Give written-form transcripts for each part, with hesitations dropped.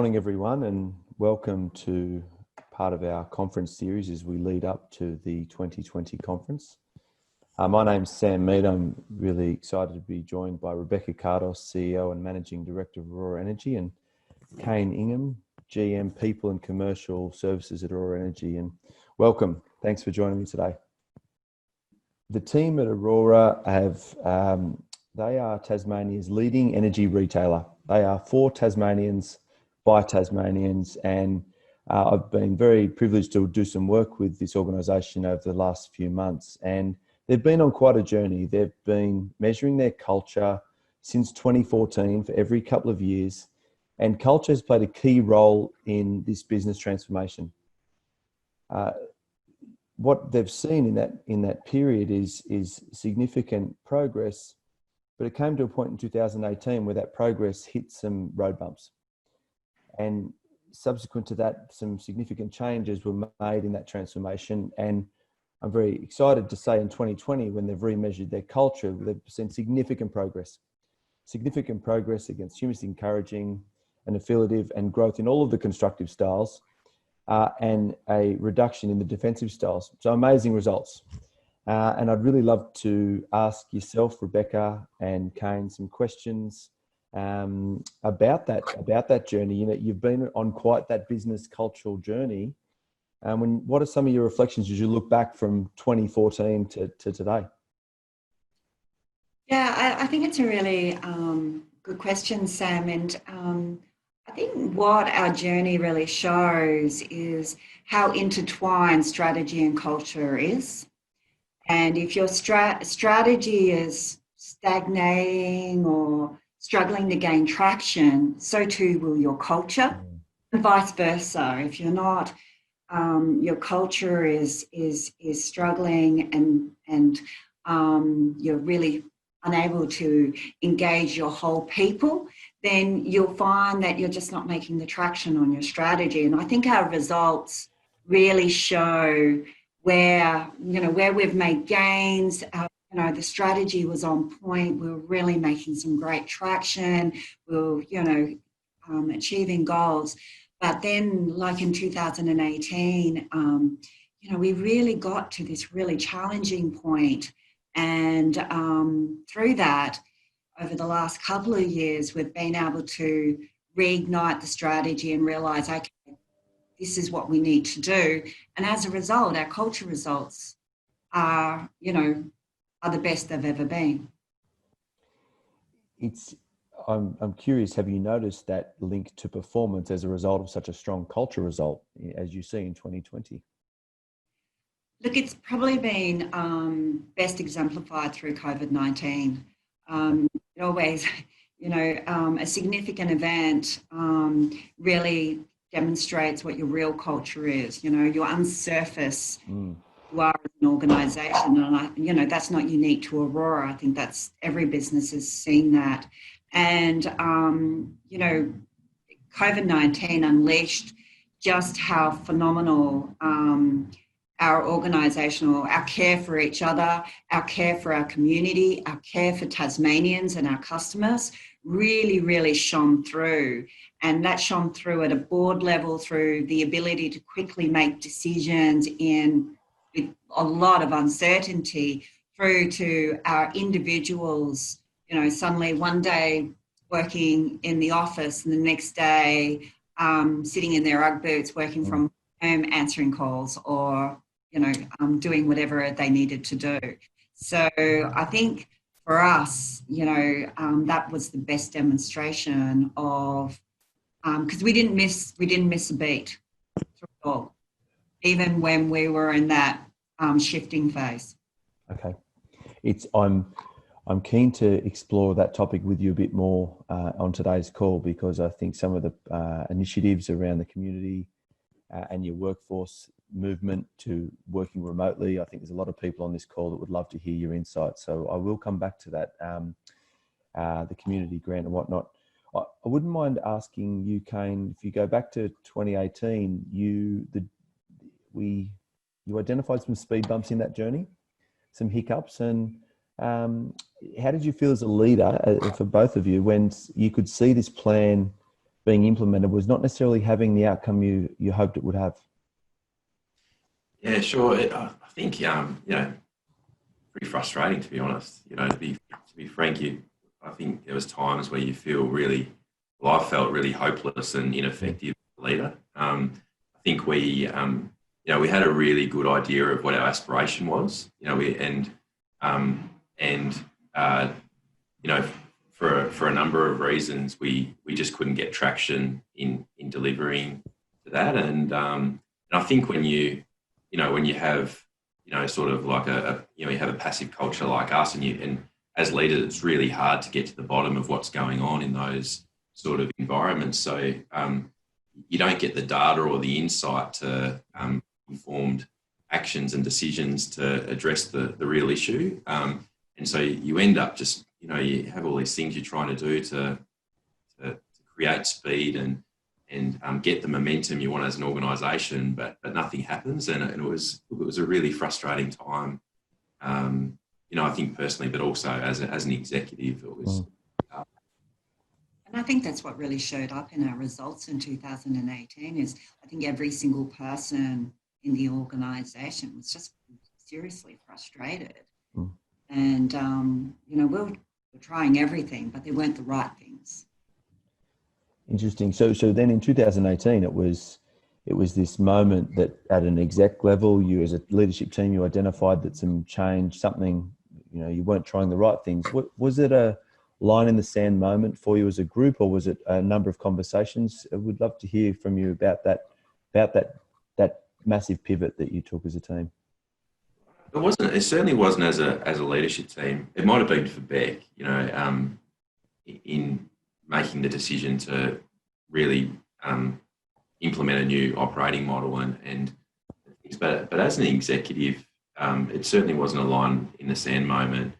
morning, everyone, and welcome to part of our conference series as we lead up to the 2020 conference. My name's Sam Mead. I'm really excited to be joined by Rebecca Kardos, CEO and Managing Director of Aurora Energy, and Kane Ingham, GM People and Commercial Services at Aurora Energy. And welcome. Thanks for joining me today. The team at Aurora they are Tasmania's leading energy retailer. They are for Tasmanians, by Tasmanians, and I've been very privileged to do some work with this organisation over the last few months, and they've been on quite a journey. They've been measuring their culture since 2014 for every couple of years, and culture has played a key role in this business transformation. What they've seen in that period is significant progress, but it came to a point in 2018 where that progress hit some road bumps. And subsequent to that, some significant changes were made in that transformation. And I'm very excited to say in 2020, when they've remeasured their culture, they've seen significant progress against humans, encouraging and affiliative and growth in all of the constructive styles, and a reduction in the defensive styles. So amazing results. And I'd really love to ask yourself, Rebecca and Kane, some questions about that journey. You know, you've been on quite that business cultural journey. What are some of your reflections as you look back from 2014 to today? Yeah, I think it's a really good question, Sam. And I think what our journey really shows is how intertwined strategy and culture is. And if your strategy is stagnating or struggling to gain traction, so too will your culture, and vice versa. If you're not, your culture is struggling and you're really unable to engage your whole people, then you'll find that you're just not making the traction on your strategy. And I think our results really show where we've made gains. The strategy was on point. We were really making some great traction. We were, achieving goals. But then, like in 2018, we really got to this really challenging point. And through that, over the last couple of years, we've been able to reignite the strategy and realise, okay, this is what we need to do. And as a result, our culture results are the best they've ever been. I'm curious, have you noticed that link to performance as a result of such a strong culture result as you see in 2020? Look, it's probably been best exemplified through COVID-19. It always, a significant event really demonstrates what your real culture is. You unsurface you are as an organisation, and that's not unique to Aurora. I think that's every business has seen that, and COVID-19 unleashed just how phenomenal our care for each other, our care for our community, our care for Tasmanians and our customers really, really shone through. And that shone through at a board level through the ability to quickly make decisions with a lot of uncertainty, through to our individuals, suddenly one day working in the office and the next day sitting in their Ugg boots, working from home, answering calls or, doing whatever they needed to do. So I think for us, that was the best demonstration of, because we didn't miss a beat through it all, even when we were in that shifting phase. Okay, I'm keen to explore that topic with you a bit more on today's call, because I think some of the initiatives around the community and your workforce movement to working remotely, I think there's a lot of people on this call that would love to hear your insights. So I will come back to that, the community grant and whatnot. I wouldn't mind asking you, Kane, if you go back to 2018, you identified some speed bumps in that journey, some hiccups, and how did you feel as a leader for both of you when you could see this plan being implemented was not necessarily having the outcome you hoped it would have? Yeah, sure. I think pretty frustrating, to be honest. To be frank, I think there was times where you feel really, well, I felt really hopeless and ineffective leader. I think we had a really good idea of what our aspiration was. For a number of reasons, we just couldn't get traction in delivering to that. And I think when you have sort of like you have a passive culture like us, and as leaders, it's really hard to get to the bottom of what's going on in those sort of environments. So you don't get the data or the insight to informed actions and decisions to address the real issue. And so you end up just, you have all these things you're trying to do to create speed and get the momentum you want as an organisation, but nothing happens. And it was a really frustrating time, I think personally, but also as an executive, it was. And I think that's what really showed up in our results in 2018 is I think every single person in the organisation was just seriously frustrated. And, we're trying everything, but they weren't the right things. Interesting. So then in 2018, it was this moment that at an exec level, you as a leadership team, you identified that some change, something, you weren't trying the right things. Was it a line in the sand moment for you as a group, or was it a number of conversations? I would love to hear from you about that massive pivot that you took as a team. It certainly wasn't as a leadership team. It might have been for Beck, in making the decision to really implement a new operating model and but as an executive, it certainly wasn't a line in the sand moment.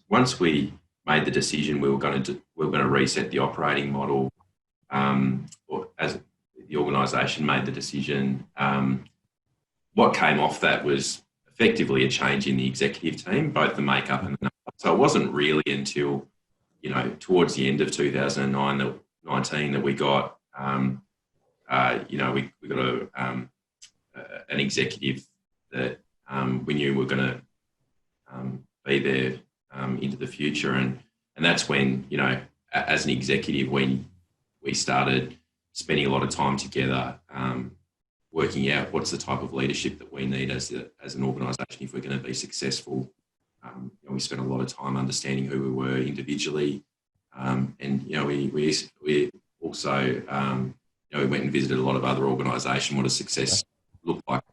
Once we made the decision we were going to reset the operating model, or as the organisation made the decision, what came off that was effectively a change in the executive team, both the makeup and the number. So it wasn't really until towards the end of 2019 that we got we got an executive that we knew were going to be there into the future, and that's when as an executive when we started spending a lot of time together, working out what's the type of leadership that we need as an organisation if we're going to be successful. We spent a lot of time understanding who we were individually, and we also we went and visited a lot of other organisations. What does success look like?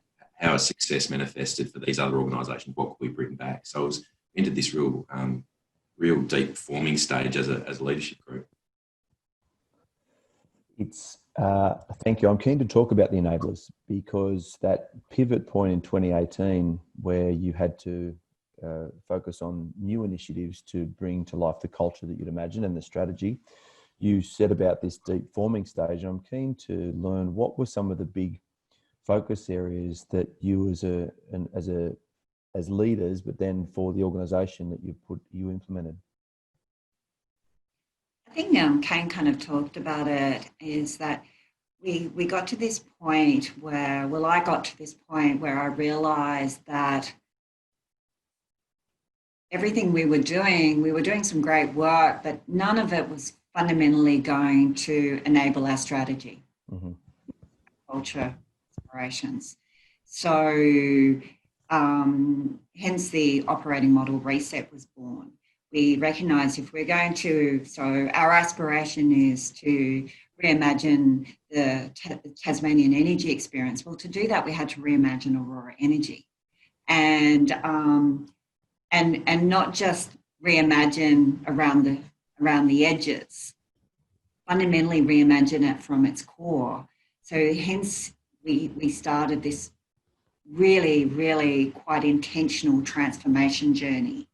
How is success manifested for these other organisations? What could we bring back? So it was into this real deep forming stage as a leadership group. Thank you. I'm keen to talk about the enablers, because that pivot point in 2018 where you had to focus on new initiatives to bring to life the culture that you'd imagine and the strategy, you said about this deep forming stage. I'm keen to learn what were some of the big focus areas that you as leaders, but then for the organisation that you implemented. I think Kane kind of talked about it, is that we got to this point where, I got to this point where I realised that everything we were doing some great work, but none of it was fundamentally going to enable our strategy, culture, aspirations. So hence the operating model reset was born. We recognise if we're going to, so our aspiration is to reimagine the Tasmanian energy experience. Well, to do that, we had to reimagine Aurora Energy, and not just reimagine around the edges, fundamentally reimagine it from its core. So hence we started this really, really quite intentional transformation journey.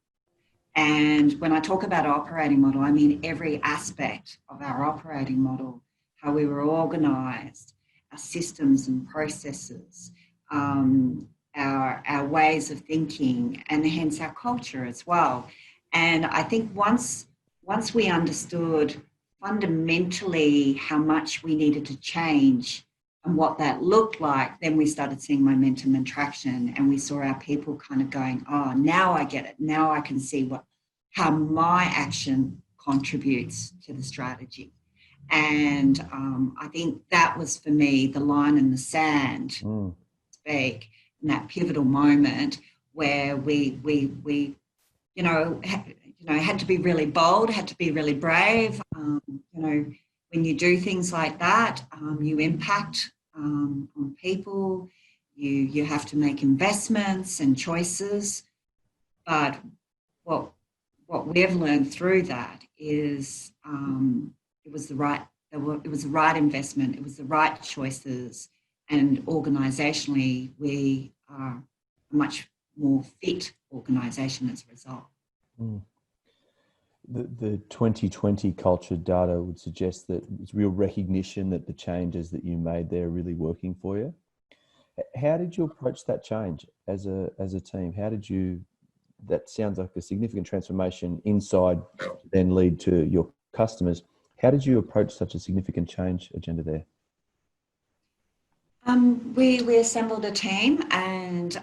And when I talk about operating model, I mean every aspect of our operating model, how we were organised, our systems and processes, our ways of thinking, and hence our culture as well. And I think once we understood fundamentally how much we needed to change and what that looked like, then we started seeing momentum and traction, and we saw our people kind of going, oh, now I get it. Now I can see how my action contributes to the strategy. And I think that was, for me, the line in the sand, speak, in that pivotal moment where we had to be really bold, had to be really brave. When you do things like that, you impact on people. You have to make investments and choices. But what we've learned through that is it was the right investment. It was the right choices, and organisationally, we are a much more fit organisation as a result. The 2020 culture data would suggest that it's real recognition that the changes that you made there are really working for you. How did you approach that change as a team? How did you? That sounds like a significant transformation inside, to then lead to your customers. How did you approach such a significant change agenda there? We assembled a team, and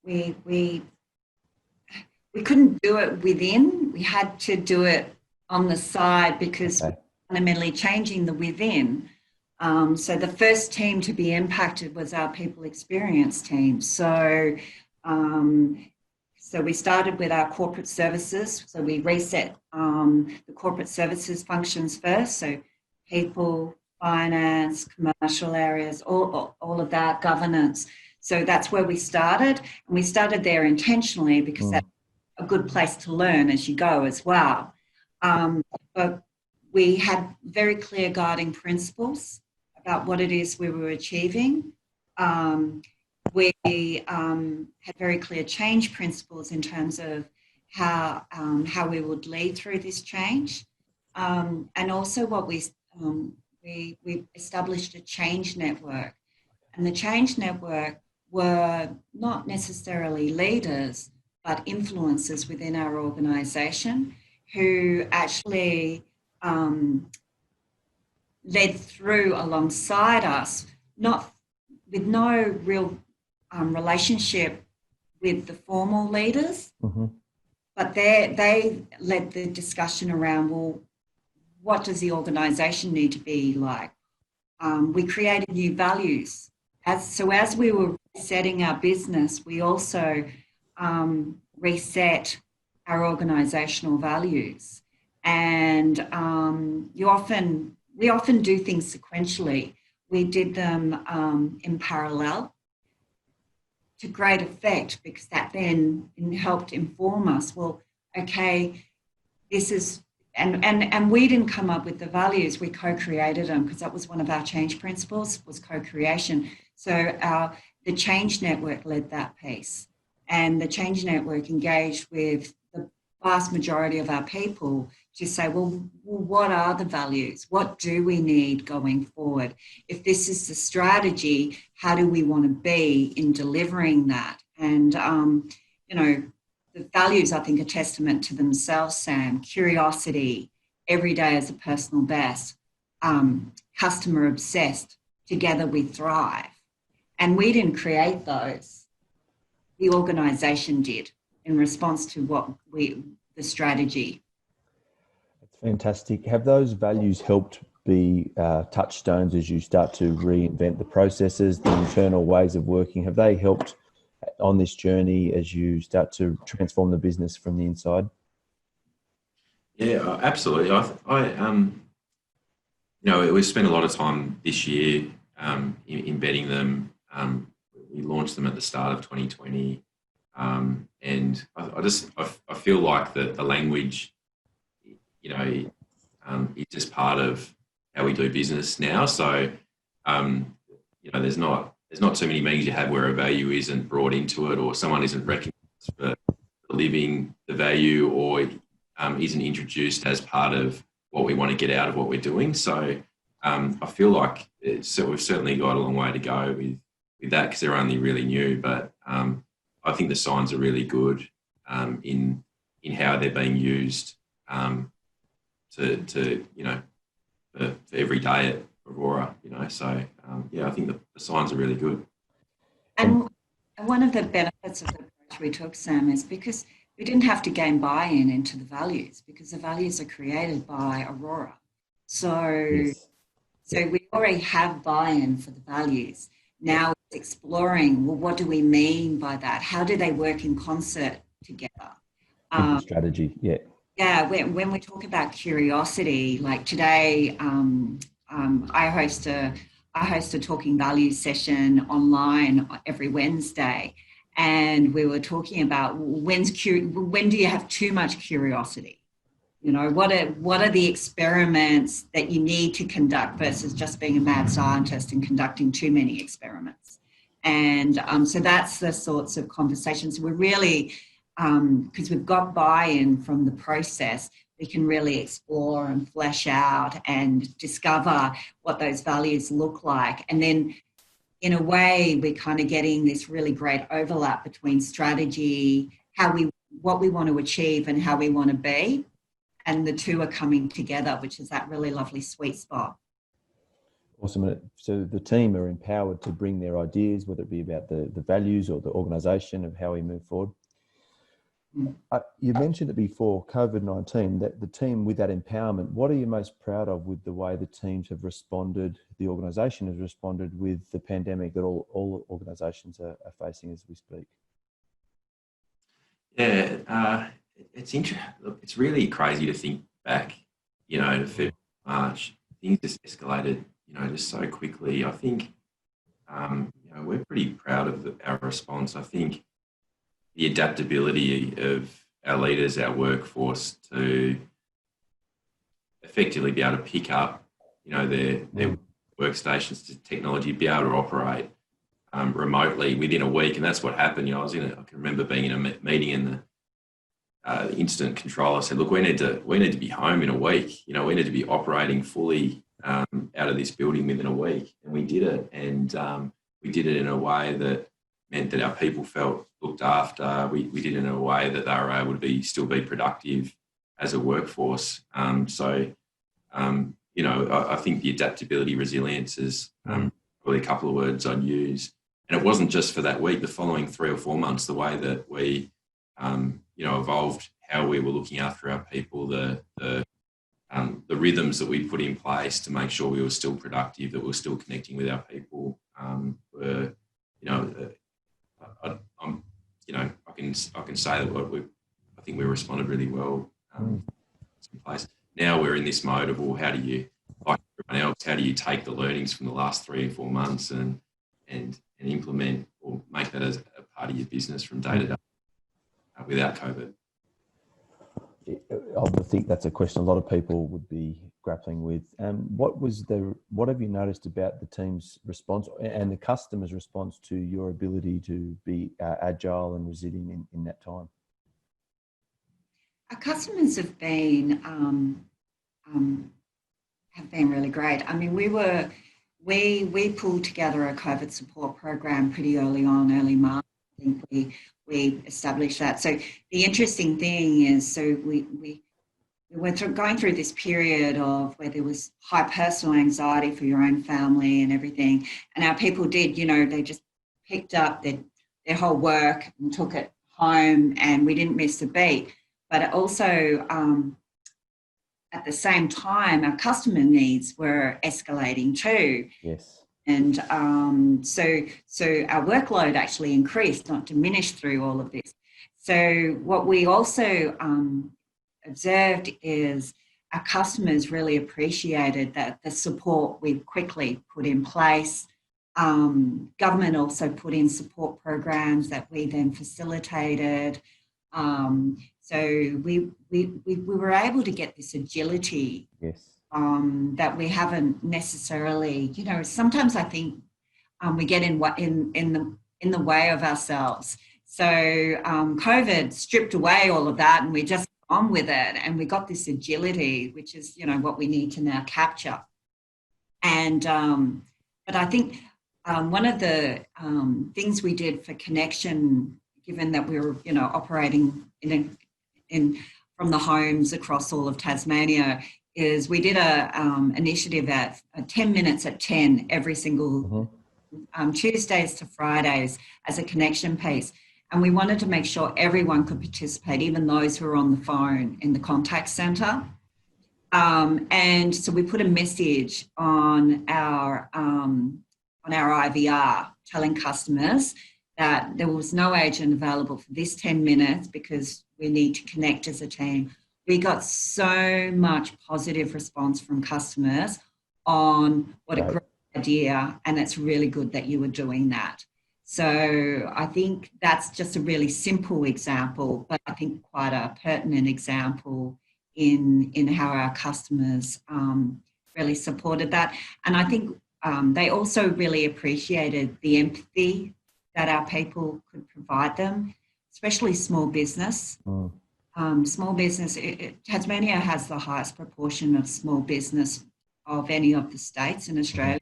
we couldn't do it within. We had to do it on the side because we're fundamentally changing the within. So the first team to be impacted was our people experience team. So we started with our corporate services. So we reset the corporate services functions first. So people, finance, commercial areas, all of that, governance. So that's where we started. And we started there intentionally because that's a good place to learn as you go as well. But we had very clear guiding principles about what it is we were achieving. We had very clear change principles in terms of how we would lead through this change. And also what we established a change network. And the change network were not necessarily leaders, but influencers within our organisation who actually led through alongside us, with no real relationship with the formal leaders, but they led the discussion around, well, what does the organisation need to be like? We created new values. As we were resetting our business, we also reset our organisational values. And we often do things sequentially. We did them in parallel to great effect, because that then helped inform us, well, okay, this is, and we didn't come up with the values, we co-created them, because that was one of our change principles, was co-creation. So the change network led that piece, and the change network engaged with the vast majority of our people to say, well, what are the values? What do we need going forward? If this is the strategy, how do we want to be in delivering that? And, the values, I think, are testament to themselves, Sam. Curiosity, every day as a personal best, customer obsessed, together we thrive. And we didn't create those. The organisation did in response to the strategy. That's fantastic. Have those values helped be touchstones as you start to reinvent the processes, the internal ways of working? Have they helped on this journey as you start to transform the business from the inside? Yeah, absolutely. We spent a lot of time this year embedding them. We launched them at the start of 2020, and I feel like the language, is just part of how we do business now. So, there's not too many meetings you have where a value isn't brought into it, or someone isn't recognised for living the value, or isn't introduced as part of what we want to get out of what we're doing. So I feel like we've certainly got a long way to go with that, because they're only really new. But I think the signs are really good in how they're being used to for every day at Aurora. So I think the signs are really good. And one of the benefits of the approach we took, Sam, is because we didn't have to gain buy-in into the values, because the values are created by Aurora. So we already have buy-in for the values. Now it's exploring, well, what do we mean by that? How do they work in concert together? Strategy, yeah. Yeah, when we talk about curiosity, like today, I host a Talking Values session online every Wednesday, and we were talking about when do you have too much curiosity? What are the experiments that you need to conduct versus just being a mad scientist and conducting too many experiments? And so that's the sorts of conversations we're really, because we've got buy-in from the process, we can really explore and flesh out and discover what those values look like. And then in a way, we're kind of getting this really great overlap between strategy, what we want to achieve and how we want to be. And the two are coming together, which is that really lovely sweet spot. Awesome. So the team are empowered to bring their ideas, whether it be about the values or the organisation of how we move forward. You mentioned it before, COVID-19, that the team with that empowerment, what are you most proud of with the way the teams have responded, the organisation has responded with the pandemic that all organisations are facing as we speak? Yeah, it's interesting. Look, it's really crazy to think back, to February, March. Things just escalated, just so quickly. I think, we're pretty proud of our response. I think the adaptability of our leaders, our workforce, to effectively be able to pick up, their workstations to technology, be able to operate remotely within a week. And that's what happened. I can remember being in a meeting and the incident controller said, look, we need to be home in a week. We need to be operating fully out of this building within a week. And we did it. And we did it in a way that meant that our people felt looked after. We did it in a way that they were able to still be productive as a workforce. I think the adaptability, resilience is probably a couple of words I'd use. And it wasn't just for that week. The following 3 or 4 months, the way that we, evolved how we were looking after our people, the rhythms that we put in place to make sure we were still productive, that we were still connecting with our people, were, I can say that I think we responded really well in place. Now we're in this mode of, well, how do you, like everyone else, how do you take the learnings from the last 3 or 4 months and implement or make that as a part of your business from day to day without COVID? I think that's a question a lot of people would be grappling with. What have you noticed about the team's response and the customer's response to your ability to be agile and resilient in that time? Our customers have been really great. I mean, we pulled together a COVID support program pretty early March. I think we established that. So the interesting thing is, we went going through this period of where there was high personal anxiety for your own family and everything. And our people did, they just picked up their whole work and took it home, and we didn't miss a beat. But also, at the same time, our customer needs were escalating too. Yes. And so our workload actually increased, not diminished through all of this. So what we also observed is our customers really appreciated that the support we quickly put in place. Government also put in support programs that we then facilitated. So we were able to get this agility. Yes. That we haven't necessarily, sometimes I think we get in the way of ourselves. So COVID stripped away all of that, and we just got on with it, and we got this agility, which is what we need to now capture. And but I think one of the things we did for connection, given that we were operating from the homes across all of Tasmania, is we did a initiative at 10 minutes at 10 every single Tuesdays to Fridays as a connection piece. And we wanted to make sure everyone could participate, even those who are on the phone in the contact centre. And so we put a message on our IVR telling customers that there was no agent available for this 10 minutes because we need to connect as a team. We got so much positive response from customers on what a great idea, and it's really good that you were doing that. So I think that's just a really simple example, but I think quite a pertinent example in how our customers really supported that. And I think they also really appreciated the empathy that our people could provide them, especially small business. Small business, Tasmania has the highest proportion of small business of any of the states in Australia.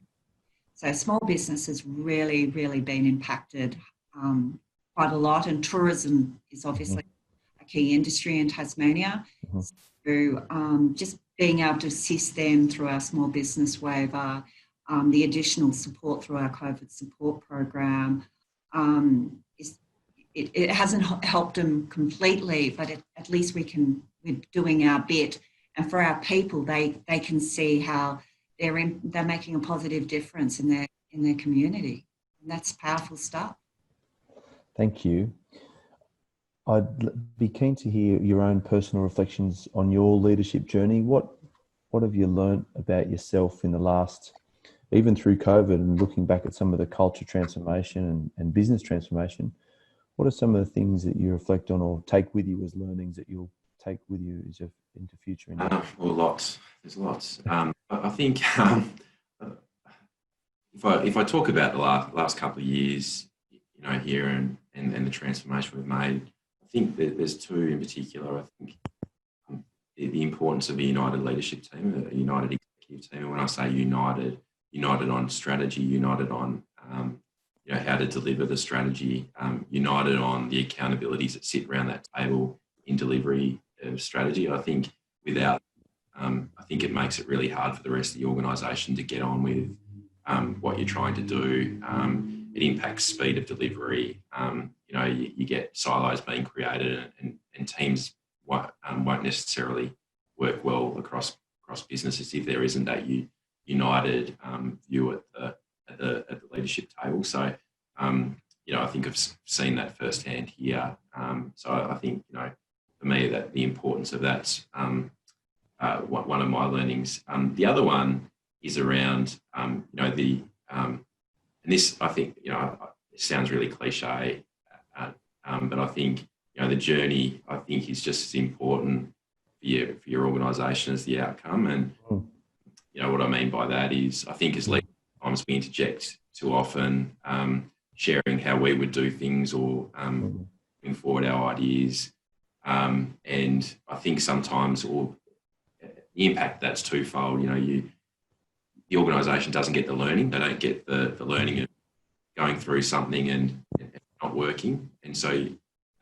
So small business has really, really been impacted quite a lot, and tourism is obviously a key industry in Tasmania. So just being able to assist them through our small business waiver, the additional support through our COVID support program, it hasn't helped them completely, but at least we're doing our bit. And for our people, they can see how they're making a positive difference in their community. And that's powerful stuff. Thank you. I'd be keen to hear your own personal reflections on your leadership journey. What have you learned about yourself in the last, even through COVID, and looking back at some of the culture transformation and business transformation? What are some of the things that you reflect on or take with you as learnings that you'll take with you into future? Well, lots. There's lots. I think if I talk about the last couple of years, here and the transformation we've made, I think there's two in particular. I think the importance of a united leadership team, a united executive team. And when I say united on strategy, united on how to deliver the strategy, united on the accountabilities that sit around that table in delivery of strategy. I think without, I think it makes it really hard for the rest of the organisation to get on with what you're trying to do. It impacts speed of delivery. You get silos being created, and teams won't necessarily work well across businesses if there isn't that united view at the leadership table. So, I think I've seen that firsthand here. So I think, for me, that the importance of that's one of my learnings. The other one is around, and this, I think, it sounds really cliche, but I think, the journey, I think, is just as important for your organisation as the outcome. And, what I mean by that is, I think as leaders, sometimes we interject too often, sharing how we would do things or bring forward our ideas. And I think sometimes, or the impact that's twofold, the organisation doesn't get the learning. They don't get the learning of going through something and not working. And so,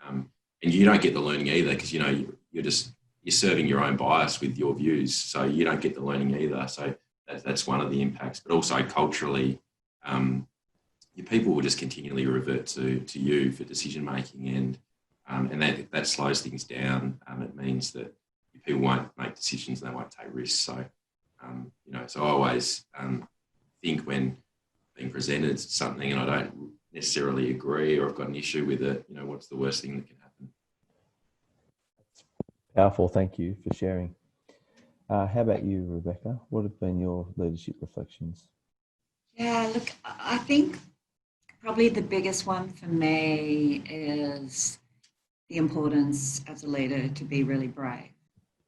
and you don't get the learning either because, you're serving your own bias with your views. So you don't get the learning either. So that's one of the impacts. But also culturally, your people will just continually revert to you for decision making, and that slows things down. It means that people won't make decisions and they won't take risks. So, so I always think when being presented something and I don't necessarily agree or I've got an issue with it, what's the worst thing that can happen? Powerful. Thank you for sharing. How about you, Rebecca? What have been your leadership reflections? Yeah, look, I think probably the biggest one for me is the importance as a leader to be really brave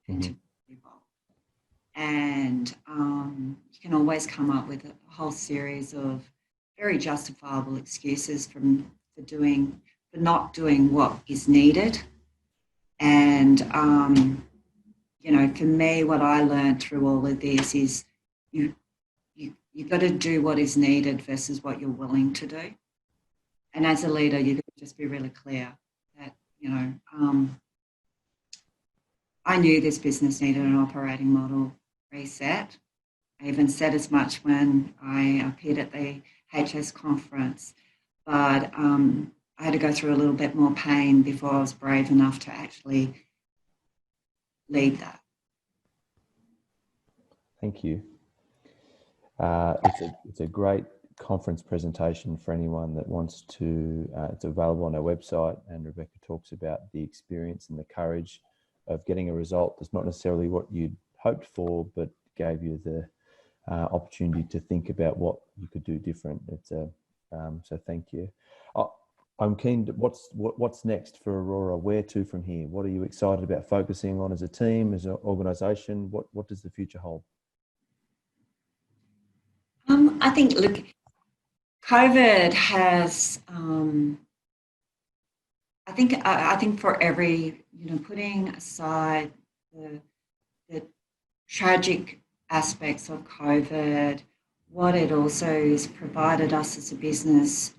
and to be bold. And you can always come up with a whole series of very justifiable excuses for not doing what is needed. And for me, what I learned through all of this is you've got to do what is needed versus what you're willing to do. And as a leader, you've got to just be really clear that, I knew this business needed an operating model. reset. I even said as much when I appeared at the HS conference, but I had to go through a little bit more pain before I was brave enough to actually lead that. Thank you. It's a great conference presentation for anyone that wants to. It's available on our website, and Rebecca talks about the experience and the courage of getting a result that's not necessarily what you'd hoped for, but gave you the opportunity to think about what you could do different. So thank you. I'm keen to, what's next for Aurora? Where to from here? What are you excited about focusing on as a team, as an organisation? What does the future hold? I think, look, COVID has, I think for every, putting aside the tragic aspects of COVID, what it also has provided us as a business,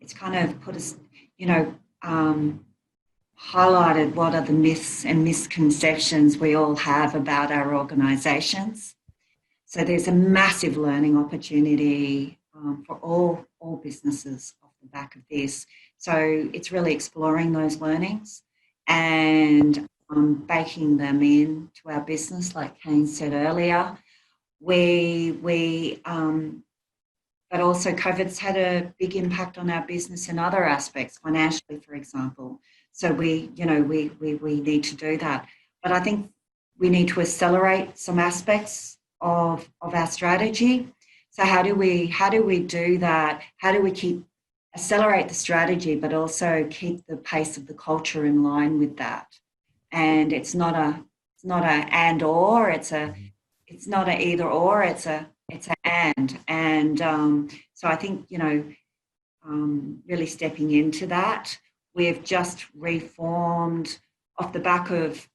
it's kind of put us, highlighted what are the myths and misconceptions we all have about our organisations. So there's a massive learning opportunity for all businesses off the back of this. So it's really exploring those learnings and baking them into our business, like Kane said earlier. But also COVID's had a big impact on our business in other aspects, financially, for example. So we need to do that. But I think we need to accelerate some aspects of our strategy. So how do we do that? How do we accelerate the strategy, but also keep the pace of the culture in line with that? And it's not a and or, it's not a either or, it's an and. And so I think, really stepping into that. We've just reformed off the back of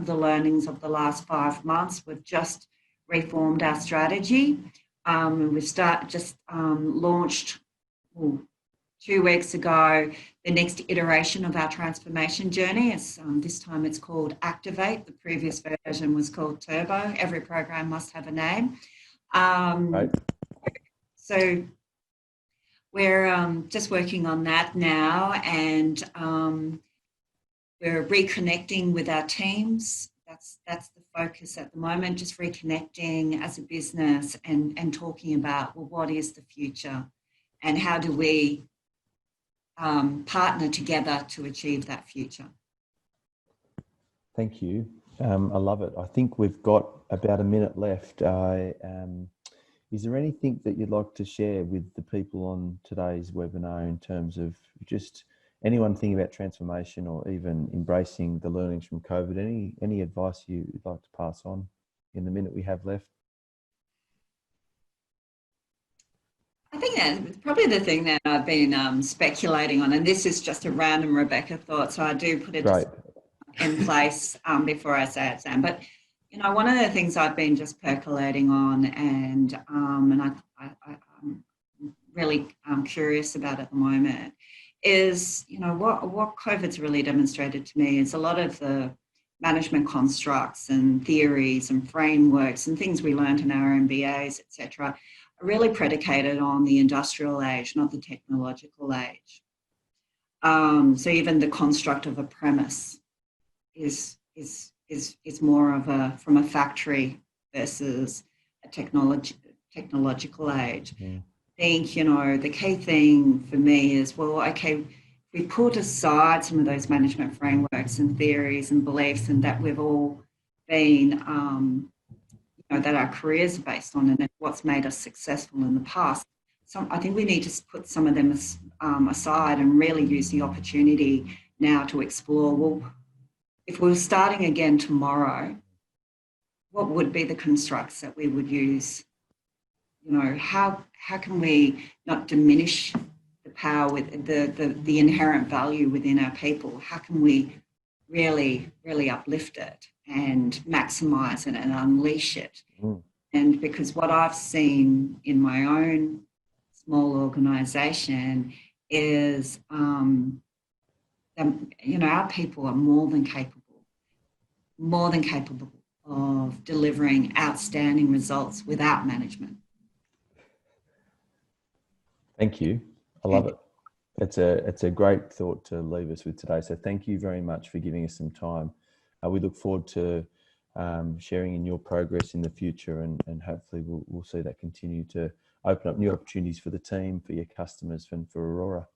the learnings of the last 5 months. We've just reformed our strategy. We've launched 2 weeks ago the next iteration of our transformation journey. This time it's called Activate. The previous version was called Turbo. Every program must have a name. Right. So we're just working on that now, and we're reconnecting with our teams. That's the focus at the moment, just reconnecting as a business and talking about, well, what is the future and how do we partner together to achieve that future. Thank you. I love it. I think we've got about a minute left. Is there anything that you'd like to share with the people on today's webinar in terms of just anyone thinking about transformation or even embracing the learnings from COVID? Any advice you'd like to pass on in the minute we have left? I think that's probably the thing that I've been speculating on, and this is just a random Rebecca thought, so I do put it in place before I say it, Sam. But one of the things I've been just percolating on, and I'm really curious about at the moment, is what COVID's really demonstrated to me is a lot of the management constructs and theories and frameworks and things we learned in our MBAs, etc., are really predicated on the industrial age, not the technological age. So even the construct of a premise is more of from a factory versus a technological age. Yeah. I think, the key thing for me is, well, okay, we put aside some of those management frameworks and theories and beliefs and that we've all been, that our careers are based on and what's made us successful in the past. So I think we need to put some of them aside and really use the opportunity now to explore, well, if we were starting again tomorrow, what would be the constructs that we would use? How can we not diminish the power with the inherent value within our people? How can we really, really uplift it and maximize it and unleash it? Mm. And because what I've seen in my own small organisation is, our people are more than capable of delivering outstanding results without management. Thank you. I love it. It's a great thought to leave us with today. So thank you very much for giving us some time. We look forward to sharing in your progress in the future, and hopefully we'll see that continue to open up new opportunities for the team, for your customers, and for Aurora.